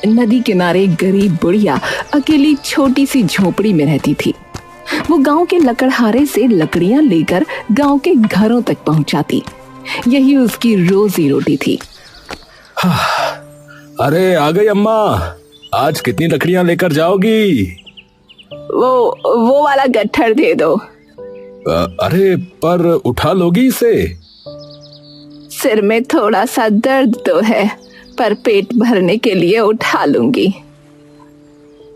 नदी किनारे एक गरीब बुढ़िया अकेली छोटी सी झोपड़ी में रहती थी। वो गांव के लकड़हारे से लकड़ियां लेकर गांव के घरों तक पहुंचाती। यही उसकी रोजी रोटी थी। अरे आ गई अम्मा, आज कितनी लकड़ियां लेकर जाओगी? वो वाला गट्ठर दे दो। अरे पर उठा लोगी इसे? सिर में थोड़ा सा दर्द तो है, पर पेट भरने के लिए उठा लूंगी।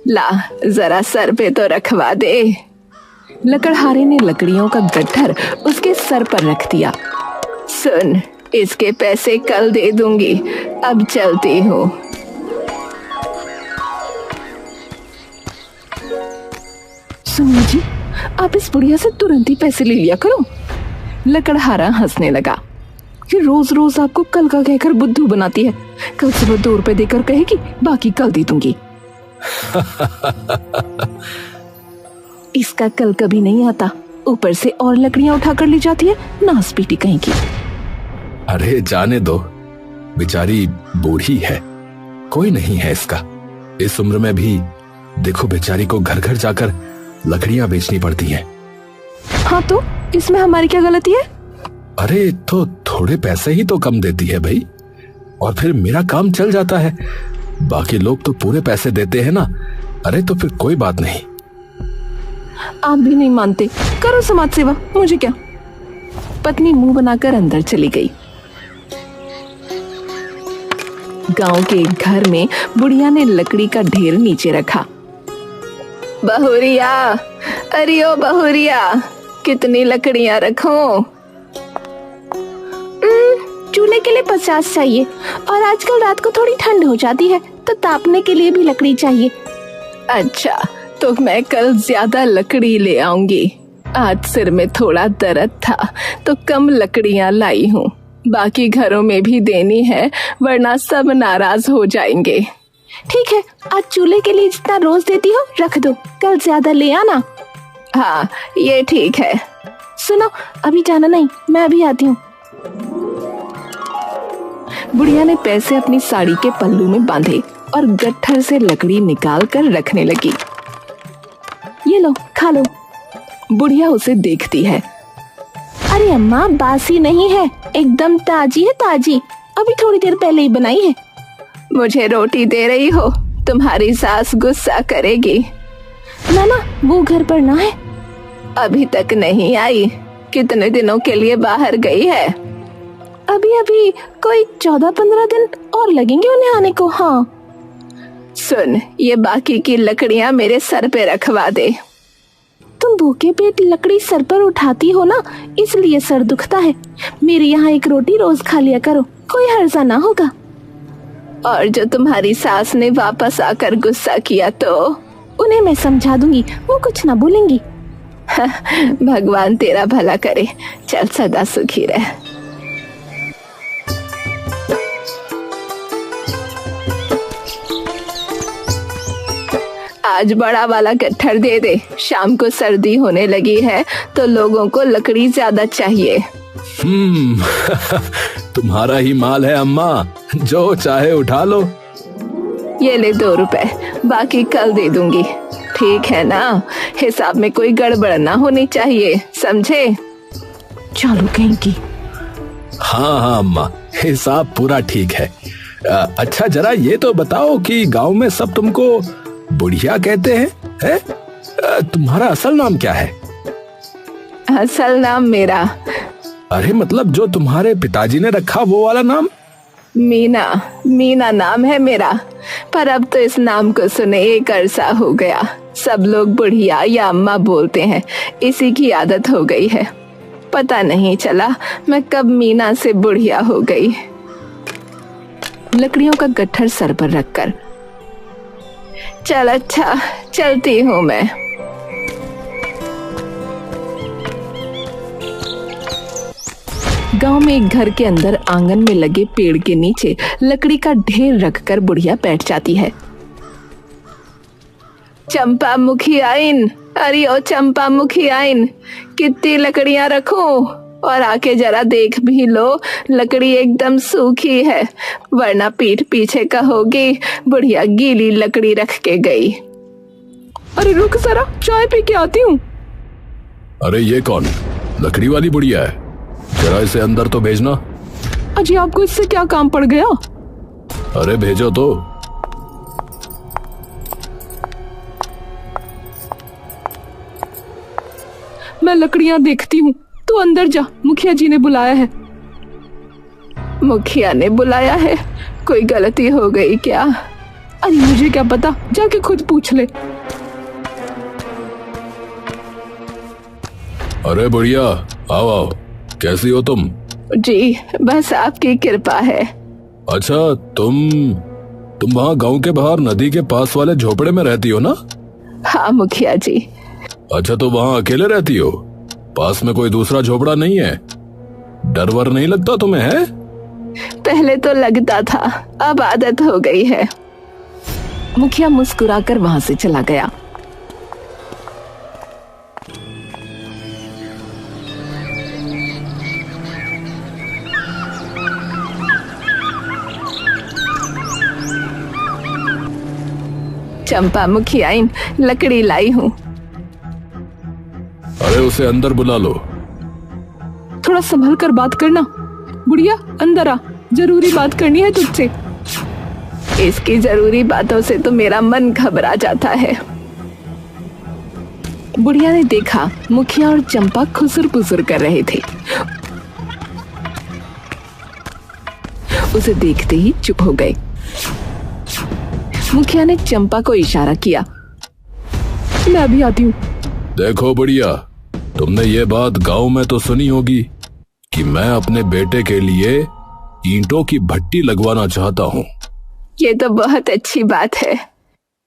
ला जरा सर पे तो रखवा दे। लकड़हारे ने लकड़ियों का गट्ठर उसके सर पर रख दिया। सुन, इसके पैसे कल दे दूंगी, अब चलती हूँ। सुनिए जी, आप इस बुढ़िया से तुरंत ही पैसे ले लिया करो। लकड़हारा हंसने लगा कि रोज रोज आपको कल का कहकर बुद्धू बनाती है। कल सुबह 2 रुपए देकर कहेगी, बाकी कल दे दूंगी। इसका कल कभी नहीं आता, ऊपर से और लकड़ियां उठाकर ले जाती है, नास पीटी कहीं की। अरे जाने दो, बेचारी बूढ़ी है, कोई नहीं है इसका। इस उम्र में भी देखो बेचारी को घर घर जाकर लकड़ियां बेचनी पड़ती हैं। हाँ तो इसमें हमारी क्या गलती है? अरे तो थोड़े पैसे ही तो कम देती है भाई, और फिर मेरा काम चल जाता है। बाकी लोग तो पूरे पैसे देते हैं ना। अरे तो फिर कोई बात नहीं। आप भी नहीं मानते, करो समाज सेवा, मुझे क्या। पत्नी मुंह बनाकर अंदर चली गई। गांव के एक घर में बुढ़िया ने लकड़ी का ढेर नीचे रखा। बहुरिया, अरे ओ बहुरिया, कितनी लकड़ियां रखूं? चूल्हे के लिए 50 चाहिए, और आजकल रात को थोड़ी ठंड हो जाती है तो तापने के लिए भी लकड़ी चाहिए। अच्छा, तो मैं कल ज्यादा लकड़ी ले आऊंगी। आज सिर में थोड़ा दर्द था तो कम लकड़ियां लाई हूँ। बाकी घरों में भी देनी है, वरना सब नाराज हो जाएंगे। ठीक है, आज चूल्हे के लिए जितना रोज देती हो रख दो, कल ज्यादा ले आना। हाँ ये ठीक है। सुनो, अभी जाना नहीं, मैं अभी आती हूँ। बुढ़िया ने पैसे अपनी साड़ी के पल्लू में बांधे और गट्ठर से लकड़ी निकाल कर रखने लगी। ये लो, खा लो। बुढ़िया उसे देखती है। अरे अम्मा, बासी नहीं है, एकदम ताजी है, ताजी, अभी थोड़ी देर पहले ही बनाई है। मुझे रोटी दे रही हो? तुम्हारी सास गुस्सा करेगी। ना ना, वो घर पर ना है। अभी तक नहीं आई? कितने दिनों के लिए बाहर गई है? अभी अभी कोई 14-15 दिन और लगेंगे उन्हें आने को। हाँ सुन, ये बाकी की लकड़ियां मेरे सर पे रखवा दे। तुम भूखे पेट लकड़ी सर पर उठाती हो ना, इसलिए सर दुखता है। मेरे यहाँ एक रोटी रोज खा लिया करो, कोई हर्जा ना होगा। और जो तुम्हारी सास ने वापस आकर गुस्सा किया तो उन्हें मैं समझा दूंगी, वो कुछ ना बोलेंगी। भगवान तेरा भला करे, चल सदा सुखी रह। आज बड़ा वाला गट्ठर दे दे, शाम को सर्दी होने लगी है तो लोगों को लकड़ी ज्यादा चाहिए। तुम्हारा ही माल है अम्मा, जो चाहे उठा लो। ये ले 2 रुपए, बाकी कल दे दूंगी। ठीक है ना? हिसाब में कोई गड़बड़ ना होनी चाहिए, समझे? चलो कहीं की। हाँ अम्मा, हिसाब पूरा ठीक है। अच्छा जरा ये तो बताओ कि गांव में सब तुमको बुढ़िया कहते हैं? तुम्हारा असल नाम क्या है? असल नाम मेरा? अरे मतलब जो तुम्हारे पिताजी ने रखा वो वाला नाम? मीना, मीना नाम है मेरा, पर अब तो इस नाम को सुने एक अरसा हो गया। सब लोग बुढ़िया या अम्मा बोलते हैं, इसी की आदत हो गई है। पता नहीं चला मैं कब मीना से बुढ़िया हो गई। लकड़ियों का गट्ठर सर पर रखकर, चल अच्छा, चलती हूँ मैं। गांव में एक घर के अंदर आंगन में लगे पेड़ के नीचे लकड़ी का ढेर रखकर बुढ़िया बैठ जाती है। चंपा मुखी आइन, अरे ओ चंपा मुखी आइन, कितनी लकड़ियां रखूं? और आके जरा देख भी लो, लकड़ी एकदम सूखी है, वरना पीठ पीछे कहोगी बुढ़िया गीली लकड़ी रख के गई। अरे रुक जरा, चाय पी के आती हूँ। अरे ये कौन लकड़ी वाली बुढ़िया है? जरा इसे अंदर तो भेजना। अजी आपको इससे क्या काम पड़ गया? अरे भेजो तो। मैं लकड़ियां देखती हूँ, तू अंदर जा, मुखिया जी ने बुलाया है। मुखिया ने बुलाया है? कोई गलती हो गई क्या? अरे मुझे क्या पता, जाके खुद पूछ ले। अरे बढ़िया, आओ आओ, कैसी हो तुम? जी बस आपकी कृपा है। अच्छा, तुम वहाँ गांव के बाहर नदी के पास वाले झोपड़े में रहती हो ना? हाँ मुखिया जी। अच्छा, तो वहाँ अकेले रहती हो? पास में कोई दूसरा झोपड़ा नहीं है? डर वर नहीं लगता तुम्हें? है पहले तो लगता था, अब आदत हो गई है। मुखिया मुस्कुराकर वहां से चला गया। चंपा मुखियाइन, लकड़ी लाई हूँ। अरे उसे अंदर बुला लो। थोड़ा संभल कर बात करना। बुढ़िया अंदर आ, जरूरी बात करनी है तुझसे। इसकी जरूरी बातों से तो मेरा मन घबरा जाता है। बुढ़िया ने देखा मुखिया और चंपा खुसुर पुसुर कर रहे थे। उसे देखते ही चुप हो गए। मुखिया ने चंपा को इशारा किया, मैं अभी आती हूँ। देखो बढ़िया, तुमने ये बात गांव में तो सुनी होगी कि मैं अपने बेटे के लिए ईंटों की भट्टी लगवाना चाहता हूँ। ये तो बहुत अच्छी बात है।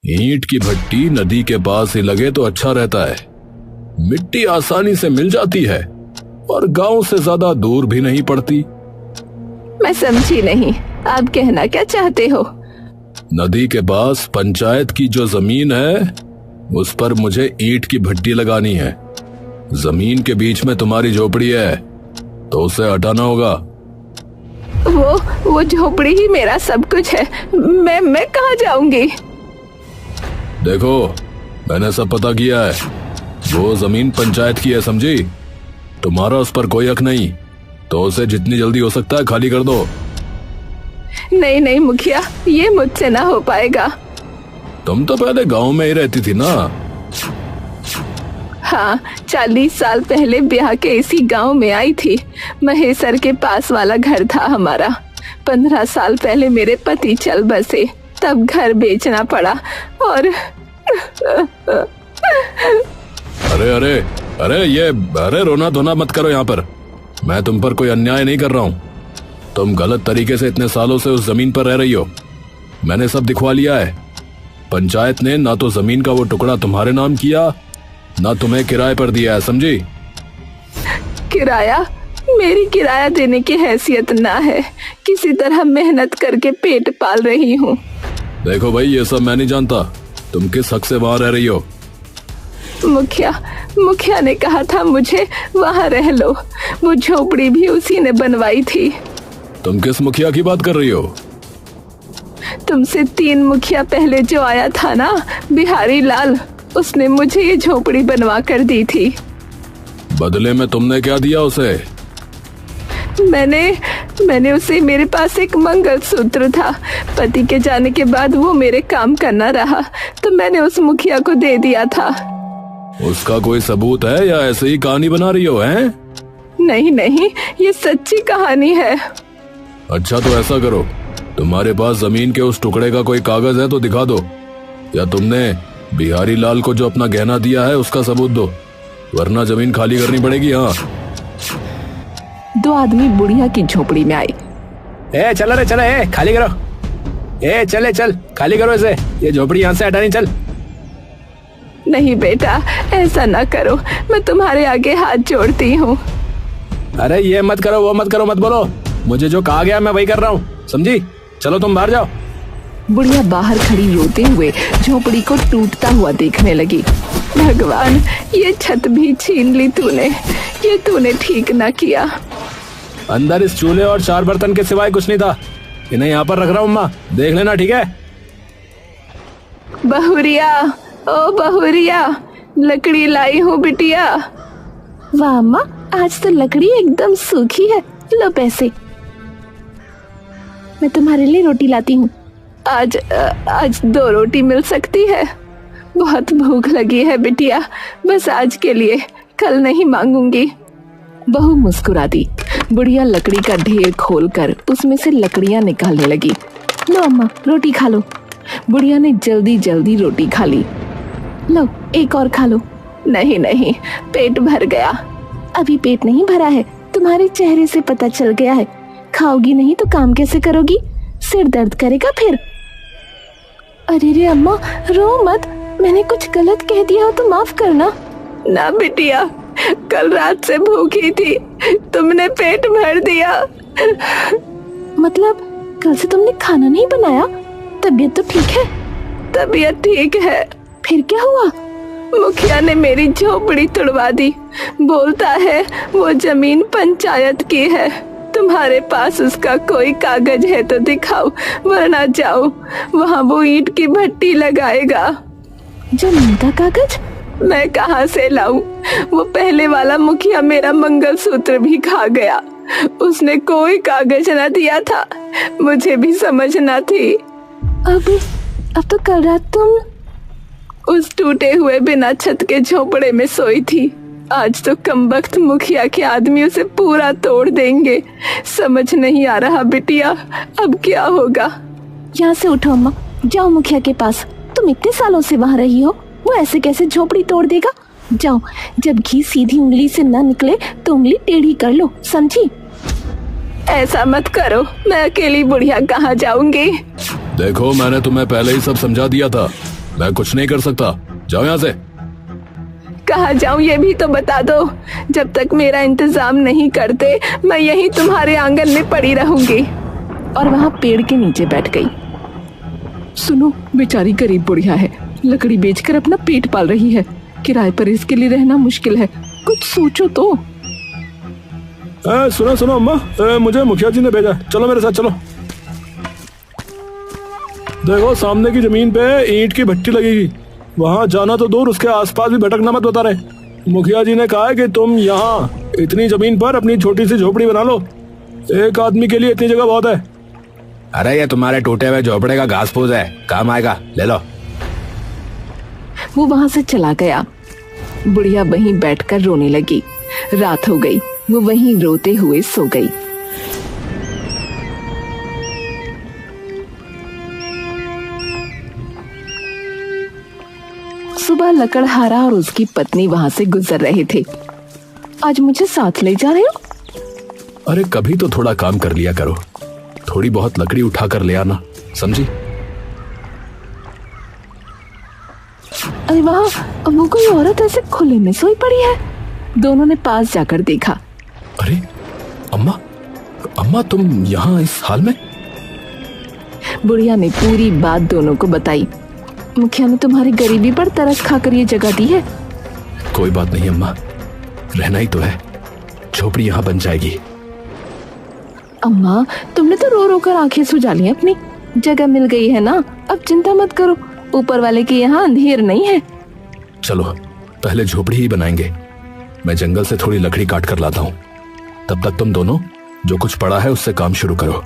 ईंट की भट्टी नदी के पास ही लगे तो अच्छा रहता है। मिट्टी आसानी से मिल जाती है और गांव से ज्यादा दूर भी नहीं पड़ती। मैं समझी नहीं, आप कहना क्या चाहते हो? नदी के पास पंचायत की जो जमीन है उस पर मुझे ईंट की भट्टी लगानी है। जमीन के बीच में तुम्हारी झोपड़ी है तो उसे हटाना होगा। वो झोपड़ी ही मेरा सब कुछ है। मैं कहाँ जाऊंगी? देखो, मैंने सब पता किया है। वो जमीन पंचायत की है, समझी? तुम्हारा उस पर कोई हक नहीं, तो उसे जितनी जल्दी हो सकता है खाली कर दो। नहीं मुखिया, ये मुझसे ना हो पाएगा। तुम तो पहले गांव में ही रहती थी ना? हाँ, 40 साल पहले ब्याह के इसी गांव में आई थी। महेसर के पास वाला घर था हमारा। 15 साल पहले मेरे पति चल बसे, तब घर बेचना पड़ा और अरे रोना धोना मत करो यहाँ पर। मैं तुम पर कोई अन्याय नहीं कर रहा हूँ। तुम गलत तरीके से इतने सालों से उस जमीन पर रह रही हो। मैंने सब दिखवा लिया है। पंचायत ने ना तो जमीन का वो टुकड़ा तुम्हारे नाम किया, ना तुम्हें किराए पर दिया है, समझी? किराया? मेरी किराया देने की हैसियत ना है। किसी तरह मेहनत करके पेट पाल रही हूँ। देखो भाई, ये सब मैं नहीं जानता। तुम किस हक से वहां रह रही हो? मुखिया ने कहा था मुझे वहां रह लो। वो झोपड़ी भी उसी ने बनवाई थी। तुम किस मुखिया की बात कर रही हो? तुमसे 3 मुखिया पहले जो आया था ना, बिहारी लाल, उसने मुझे ये झोपड़ी बनवा कर दी थी। बदले में तुमने क्या दिया उसे? मैंने उसे, मेरे पास एक मंगलसूत्र था। पति के जाने के बाद वो मेरे काम करना रहा, तो मैंने उस मुखिया को दे दिया था। उसका कोई सबूत है या ऐसे ही कहानी बना रही हो? हैं? नहीं, ये सच्ची कहानी है। अच्छा, तो ऐसा करो, तुम्हारे पास जमीन के उस टुकड़े का कोई कागज है तो दिखा दो, या तुमने बिहारी लाल को जो अपना गहना दिया है उसका सबूत दो, वरना जमीन खाली करनी पड़ेगी। हाँ। 2 आदमी बुढ़िया की झोपड़ी में आए। चलो रे, चलो, खाली करो। चल खाली करो इसे, ये झोपड़ी यहाँ से हटानी। चल। नहीं बेटा, ऐसा ना करो, मैं तुम्हारे आगे हाथ जोड़ती हूँ। अरे ये मत करो, वो मत करो, मत बोलो। मुझे जो कहा गया मैं वही कर रहा हूँ, समझी? चलो तुम बाहर जाओ। बुढ़िया बाहर खड़ी रोते हुए झोपड़ी को टूटता हुआ देखने लगी। भगवान, ये छत भी छीन ली तूने। ये तूने ठीक ना किया। अंदर इस चूल्हे और 4 बर्तन के सिवाय कुछ नहीं था। इन्हें यहाँ पर रख रहा हूँ अम्मा, देख लेना, ठीक है? बहुरिया, ओ बहुरिया, लकड़ी लाई हूँ बिटिया। वाह अम्मा, आज तो लकड़ी एकदम सूखी है। लो पैसे। मैं तुम्हारे लिए रोटी लाती हूँ। आज 2 रोटी मिल सकती है? बहुत भूख लगी है बिटिया, बस आज के लिए, कल नहीं मांगूंगी। बहू मुस्कुरा दी। बुढ़िया लकड़ी का ढेर खोलकर उसमें से लकड़ियां निकालने लगी। लो अम्मा, रोटी खा लो। बुढ़िया ने जल्दी जल्दी रोटी खा ली। लो एक और खा लो। नहीं नहीं, पेट भर गया। अभी पेट नहीं भरा है, तुम्हारे चेहरे से पता चल गया है। खाओगी नहीं तो काम कैसे करोगी? सिर दर्द करेगा फिर। अरे रे अम्मा, रो मत, मैंने कुछ गलत कह दिया हो तो माफ करना। ना बिटिया, कल रात से भूखी थी, तुमने पेट भर दिया। मतलब कल से तुमने खाना नहीं बनाया? तबीयत तो ठीक है? तबीयत ठीक है। फिर क्या हुआ? मुखिया ने मेरी झोपड़ी तोड़वा दी। बोलता है वो जमीन पंचायत की है। तुम्हारे पास उसका कोई कागज है तो दिखाओ, वरना जाओ, वहाँ वो ईंट की भट्टी लगाएगा। जमीन का कागज मैं कहाँ से लाऊं? वो पहले वाला मुखिया मेरा मंगलसूत्र भी खा गया। उसने कोई कागज न दिया था, मुझे भी समझना थी। अब तो कल रात तुम उस टूटे हुए बिना छत के झोपड़े में सोई थी। आज तो कमबख्त मुखिया के आदमी उसे पूरा तोड़ देंगे। समझ नहीं आ रहा बिटिया, अब क्या होगा? यहाँ से उठो अम्मा, जाओ मुखिया के पास। तुम इतने सालों से वहाँ रही हो, वो ऐसे कैसे झोपड़ी तोड़ देगा? जाओ, जब घी सीधी उंगली से न निकले तो उंगली टेढ़ी कर लो, समझी? ऐसा मत करो, मैं अकेली बुढ़िया कहाँ जाऊंगी? देखो, मैंने तुम्हें पहले ही सब समझा दिया था, मैं कुछ नहीं कर सकता। जाओ यहाँ से। कहाँ जाऊं ये भी तो बता दो। जब तक मेरा इंतजाम नहीं करते मैं यहीं तुम्हारे आंगन में पड़ी रहूंगी। और वहाँ पेड़ के नीचे बैठ गई। सुनो, बेचारी गरीब बुढ़िया है, लकड़ी बेचकर अपना पेट पाल रही है। किराए पर इसके लिए रहना मुश्किल है, कुछ सोचो तो। सुनो सुनो अम्मा, मुझे मुखिया जी ने भेजा, चलो मेरे साथ चलो। देखो, सामने की जमीन पे ईंट की भट्टी लगेगी, वहाँ जाना तो दूर, उसके आसपास भी भटकना मत बता रहे। मुखिया जी ने कहा है कि तुम यहाँ इतनी जमीन पर अपनी छोटी सी झोपड़ी बना लो। एक आदमी के लिए इतनी जगह बहुत है। अरे ये तुम्हारे टूटे हुए झोपड़े का घास फूस है, काम आएगा, ले लो। वो वहाँ से चला गया। बुढ़िया वहीं बैठकर रोने लगी। रात हो गई, वो वहीं रोते हुए सो गई। सुबह लकड़हारा और उसकी पत्नी वहाँ से गुजर रहे थे। आज मुझे साथ ले जा रहे हो? अरे कभी तो थोड़ा काम कर लिया करो, थोड़ी बहुत लकड़ी उठा कर ले आना, समझी? अरे वहाँ वो कोई औरत ऐसे खुले में सोई पड़ी है। दोनों ने पास जाकर देखा। अरे अम्मा, अम्मा तुम यहाँ इस हाल में? बुढ़िया ने पूरी बात दोनों को बताई। मुखिया ने तुम्हारी गरीबी पर तरस खाकर ये जगह दी है। कोई बात नहीं अम्मा, रहना ही तो है, झोपड़ी यहाँ बन जाएगी। अम्मा, तुमने तो रो रो कर आंखें सुजा ली अपनी। जगह मिल गई है ना, अब चिंता मत करो, ऊपर वाले के यहाँ अंधेर नहीं है। चलो पहले झोपड़ी ही बनाएंगे, मैं जंगल से थोड़ी लकड़ी काट कर लाता हूँ, तब तक तुम दोनों जो कुछ पड़ा है उससे काम शुरू करो।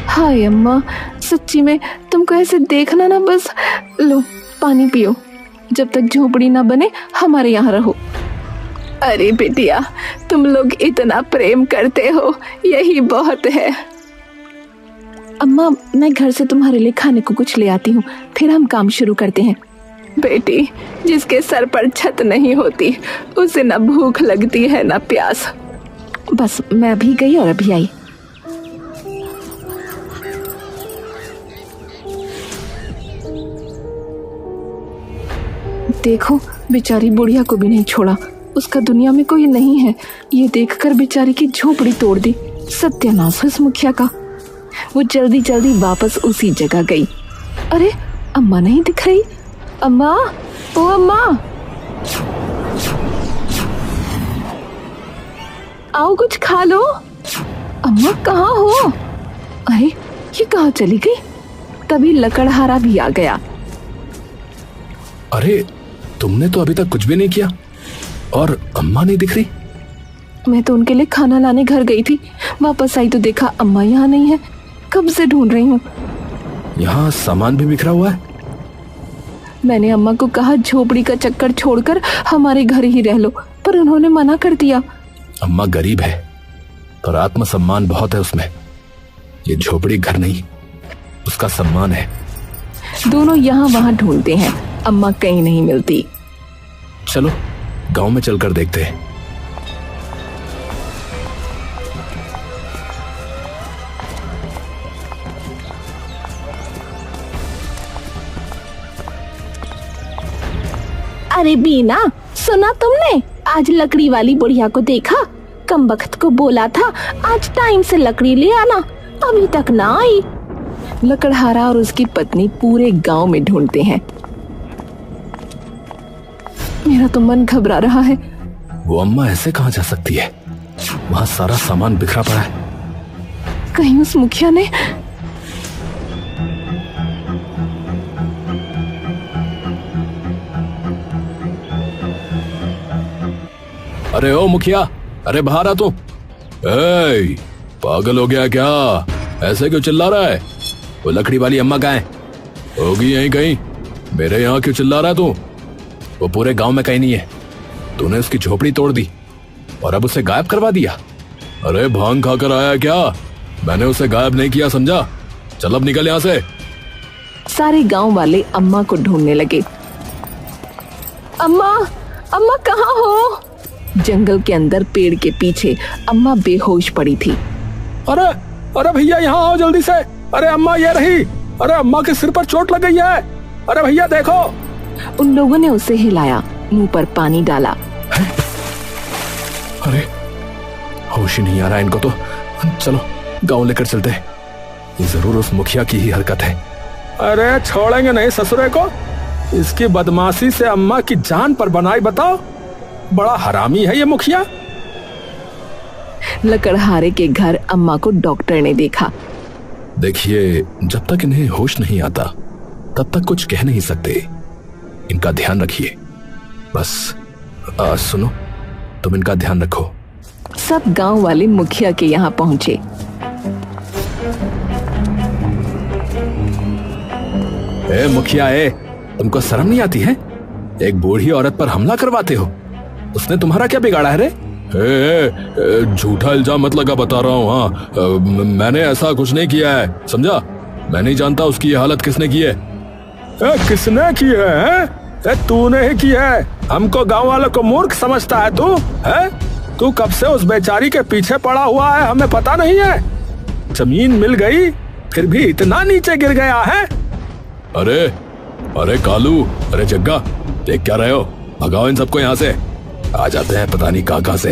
हाय अम्मा, सच्ची में तुमको ऐसे देखना ना, बस लो पानी पियो, जब तक झोपड़ी ना बने हमारे यहाँ रहो। अरे बेटिया, तुम लोग इतना प्रेम करते हो, यही बहुत है। अम्मा, मैं घर से तुम्हारे लिए खाने को कुछ ले आती हूँ, फिर हम काम शुरू करते हैं। बेटी, जिसके सर पर छत नहीं होती उसे ना भूख लगती है ना प्यास। बस मैं अभी गई और अभी आई। देखो, बेचारी बुढ़िया को भी नहीं छोड़ा, उसका दुनिया में कोई नहीं है। ये देखकर बेचारी की झोपड़ी तोड़ दी। सत्यानाश इस मुखिया का। वो जल्दी जल्दी वापस उसी जगह गई। अरे अम्मा नहीं दिख रही। अम्मा, ओ अम्मा। आओ कुछ खा लो। अम्मा कहाँ हो? अरे ये कहाँ चली गई? तभी लकड़हारा भी आ गया। अरे तुमने तो अभी तक कुछ भी नहीं किया और अम्मा नहीं दिख रही। मैं तो उनके लिए खाना लाने घर गई थी, वापस आई तो देखा अम्मा यहाँ नहीं है। कब से ढूंढ रही हूँ। यहाँ सामान भी बिखरा हुआ है। मैंने अम्मा को कहा झोपड़ी का चक्कर छोड़कर हमारे घर ही रह लो, पर उन्होंने मना कर दिया। अम्मा गरीब है पर आत्मसम्मान बहुत है उसमें। ये झोपड़ी घर नहीं, उसका सम्मान है। दोनों यहाँ वहाँ ढूंढते हैं, अम्मा कहीं नहीं मिलती। चलो गांव में चलकर देखते हैं। अरे बीना, सुना तुमने? आज लकड़ी वाली बुढ़िया को देखा। कमबख्त को बोला था आज टाइम से लकड़ी ले आना, अभी तक ना आई। लकड़हारा और उसकी पत्नी पूरे गांव में ढूंढते हैं। मेरा तो मन घबरा रहा है। वो अम्मा ऐसे कहाँ जा सकती है? वहाँ सारा सामान बिखरा पड़ा है। कहीं उस मुखिया ने। अरे ओ मुखिया, अरे बाहर आ तू। ए, पागल हो गया क्या? ऐसे क्यों चिल्ला रहा है? वो लकड़ी वाली अम्मा कहाँ है? होगी यहीं कहीं। मेरे यहाँ क्यों चिल्ला रहा है तू? वो पूरे गांव में कहीं नहीं है। तूने उसकी झोपड़ी तोड़ दी और अब उसे गायब करवा दिया। अरे भांग खाकर आया क्या? मैंने उसे गायब नहीं किया, समझा? चल अब निकल यहाँ से। सारे गांव वाले अम्मा को ढूंढने लगे। अम्मा, अम्मा कहाँ हो? जंगल के अंदर पेड़ के पीछे अम्मा बेहोश पड़ी थी। अरे अरे भैया यहाँ आओ जल्दी से। अरे अम्मा ये रही। अरे अम्मा के सिर पर चोट लग गई है। अरे भैया देखो। उन लोगों ने उसे हिलाया, मुंह पर पानी डाला। अरे होश ही नहीं आ रहा इनको तो। चलो गांव लेकर चलते हैं। ये जरूर उस मुखिया की ही हरकत है। अरे छोड़ेंगे नहीं ससुरे को। इसकी बदमाशी से अम्मा की जान पर बनाई, बताओ। बड़ा हरामी है ये मुखिया। लकड़हारे के घर अम्मा को डॉक्टर ने देखा। देखिए, जब तक इन्हें होश नहीं आता तब तक कुछ कह नहीं सकते। इनका ध्यान रखिए बस। सुनो, तुम इनका ध्यान रखो। सब गांव वाले मुखिया के यहाँ पहुंचे। ए मुखिया, तुमको शर्म नहीं आती है? एक बूढ़ी औरत पर हमला करवाते हो। उसने तुम्हारा क्या बिगाड़ा है रे? झूठा इल्जाम मत लगा, बता रहा हूँ। हाँ, मैंने ऐसा कुछ नहीं किया है, समझा? मैं नहीं जानता उसकी ये हालत किसने की है। किसने की है? तूने ही की है। हमको गांव वालों को मूर्ख समझता है तू? तू कब से उस बेचारी के पीछे पड़ा हुआ है, हमें पता नहीं है? जमीन मिल गई फिर भी इतना नीचे गिर गया है। अरे अरे कालू, अरे जग्गा, देख क्या रहे हो? भगाओ इन सबको यहाँ से। आ जाते हैं पता नहीं कहाँ से।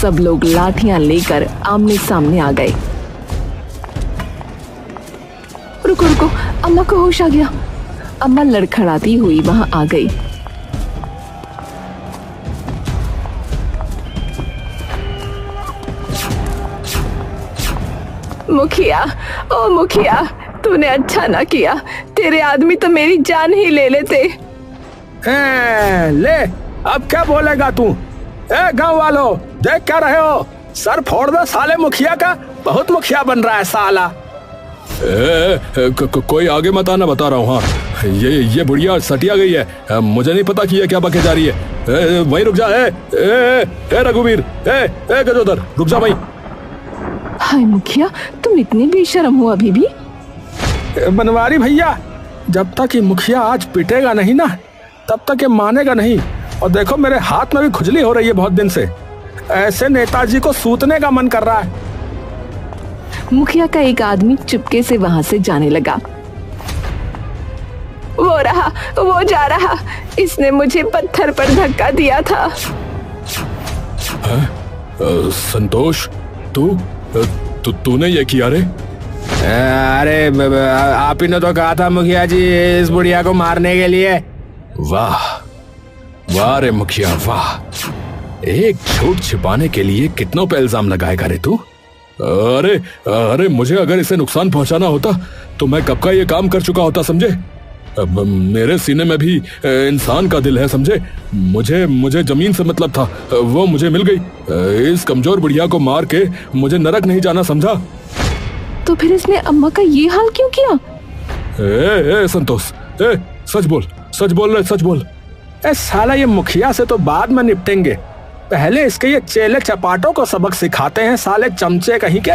सब लोग लाठियां लेकर आमने सामने आ गए। रुको रुको, अम्मा को होश आ गया। अम्मा लड़खड़ाती हुई वहां आ गई। मुखिया, ओ मुखिया, तूने अच्छा ना किया। तेरे आदमी तो मेरी जान ही ले लेते। ले, अब क्या बोलेगा तू? गांव वालों, देख क्या रहे हो? सर फोड़ दो साले मुखिया का। बहुत मुखिया बन रहा है साला। कोई आगे मत आना, बता रहा हूँ। हाँ, ये बुढ़िया सटिया गई है। मुझे नहीं पता कि ये क्या बके जा रही है। वहीं रुक जा। रघुवीर, गजोदर, रुक जा वहीं। हाय मुखिया, तुम इतने बेशर्म हो अभी भी। बनवारी भैया, जब तक ये मुखिया आज पिटेगा नहीं ना, तब तक ये मानेगा नहीं। और देखो, मेरे हाथ में भी खुजली हो रही है बहुत दिन से। ऐसे नेताजी को सूतने का मन कर रहा है। मुखिया का एक आदमी चुपके से वहां से जाने लगा। वो रहा, वो जा रहा। इसने मुझे पत्थर पर धक्का दिया था। संतोष, तूने ये किया रे? अरे आप ही ने तो कहा था मुखिया जी इस बुढ़िया को मारने के लिए। वाह वाह रे मुखिया वाह। एक झूठ छिपाने के लिए कितनों पे इल्जाम लगाएगा रे तू? अरे अरे, मुझे अगर इसे नुकसान पहुंचाना होता तो मैं कब का ये काम कर चुका होता, समझे? अब मेरे सीने में भी इंसान का दिल है, समझे? मुझे जमीन से मतलब था, वो मुझे मिल गई। इस कमजोर बुढ़िया को मार के मुझे नरक नहीं जाना, समझा? तो फिर इसने अम्मा का ये हाल क्यों किया? ए संतोष, सच बोल, सच बोल रहे, सच बोल। साला ये मुखिया से तो बाद में निपटेंगे, पहले इसके ये चेले चपाटों को सबक सिखाते हैं, साले चमचे कहीं के।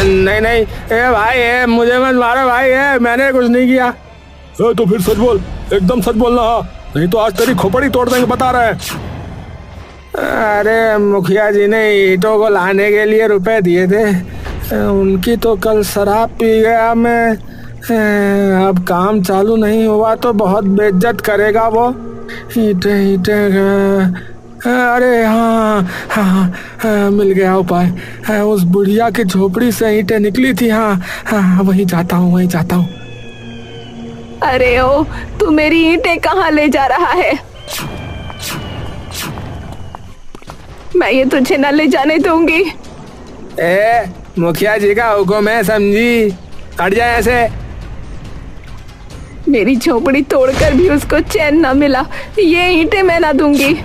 नहीं, ए भाई, मुझे मत मारो भाई, मैंने कुछ नहीं किया। तो फिर सच बोल, एकदम सच बोलना, नहीं तो आज तेरी खोपड़ी तोड़ देंगे, बता रहे हैं। अरे मुखिया जी ने ईंटों को लाने के लिए रुपए दिए थे, उनकी तो कल शराब पी गया मैं। अब काम चालू नहीं हुआ तो बहुत बेइज्जत करेगा वो। ईंटे अरे हाँ, मिल गया उपाय। उस बुढ़िया की झोपड़ी से ईंटें निकली थी। हाँ, वहीं जाता हूँ। अरे ओ, तू मेरी ईंटें कहाँ ले जा रहा है? मैं ये तुझे न ले जाने दूंगी। मुखिया जी का हुक्म है, समझी? हट जाए ऐसे। मेरी झोपड़ी तोड़कर भी उसको चैन न मिला, ये ईंटें मैं ना दूंगी।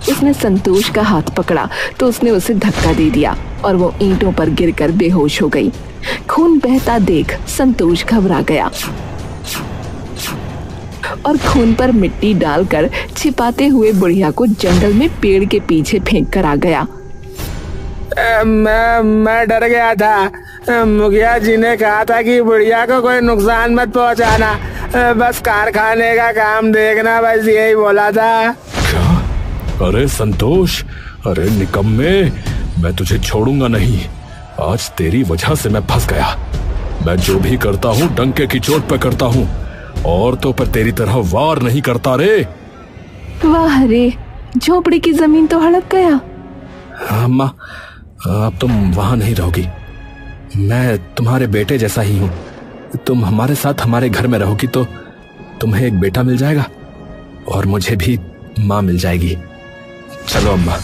उसने संतोष का हाथ पकड़ा तो उसने उसे धक्का दे दिया और वो ईंटों पर गिरकर बेहोश हो गई। खून बहता देख संतोष घबरा गया और खून पर मिट्टी डालकर छिपाते हुए बुढ़िया को जंगल में पेड़ के पीछे फेंक कर आ गया। मैं डर गया था। मुखिया जी ने कहा था कि बुढ़िया को कोई नुकसान मत पहुंचाना, बस कारखाने का काम देखना, बस यही बोला था। क्या? अरे संतोष, अरे निकम्मे, मैं तुझे छोड़ूंगा नहीं। आज तेरी वजह से मैं फंस गया। मैं जो भी करता हूँ डंके की चोट पे करता हूँ, और तो पर तेरी तरह वार नहीं करता रे। वाह रे, झोपड़ी की जमीन तो हड़प गया। अम्मा, अब तुम वहां नहीं रहोगी। मैं तुम्हारे बेटे जैसा ही हूँ। तुम हमारे साथ हमारे घर में रहोगी तो तुम्हें एक बेटा मिल जाएगा और मुझे भी माँ मिल जाएगी। चलो अम्मा।